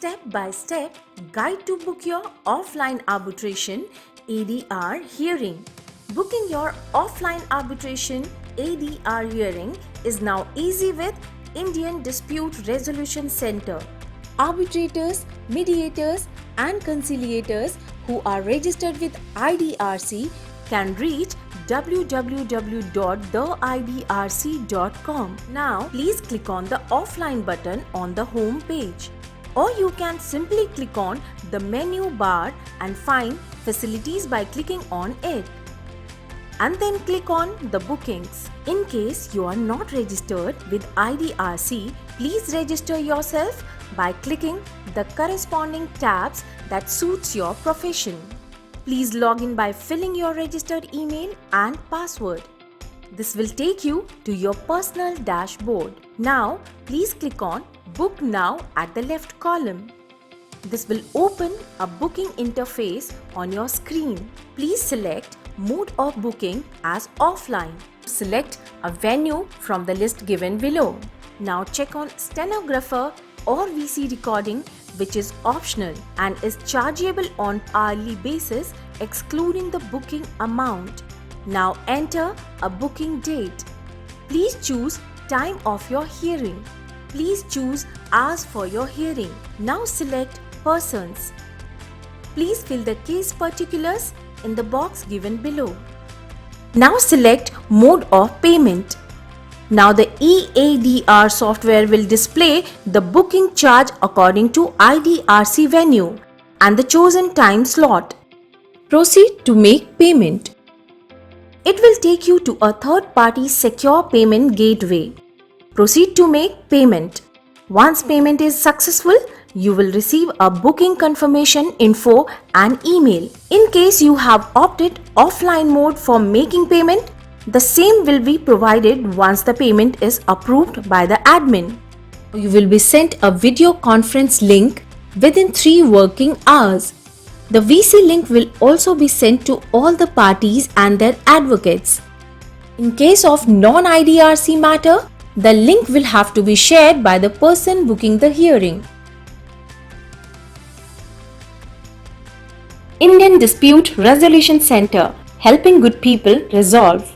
step-by-step guide to book your offline arbitration ADR hearing. Booking your offline arbitration ADR hearing is now easy with Indian Dispute Resolution Center. Arbitrators, mediators and conciliators who are registered with IDRC can reach www.theidrc.com. Now, please click on the offline button on the home page. Or you can simply click on the menu bar and find facilities by clicking on it. And then click on the bookings. In case you are not registered with IDRC, please register yourself by clicking the corresponding tabs that suits your profession. Please log in by filling your registered email and password. This will take you to your personal dashboard. Now, please click on Book Now at the left column. This will open a booking interface on your screen. Please select Mode of Booking as Offline. Select a venue from the list given below. Now check on Stenographer or VC recording, which is optional and is chargeable on hourly basis excluding the booking amount. Now enter a booking date. Please choose time of your hearing. Please choose hours for your hearing. Now select persons. Please fill the case particulars in the box given below. Now select mode of payment. Now the eADR software will display the booking charge according to IDRC venue and the chosen time slot. Proceed to make payment. It will take you to a third-party secure payment gateway. Proceed to make payment. Once payment is successful, you will receive a booking confirmation info and email. In case you have opted offline mode for making payment, the same will be provided once the payment is approved by the admin. You will be sent a video conference link within 3 working hours. The VC link will also be sent to all the parties and their advocates. In case of non-IDRC matter, the link will have to be shared by the person booking the hearing. Indian Dispute Resolution Center, helping good people resolve.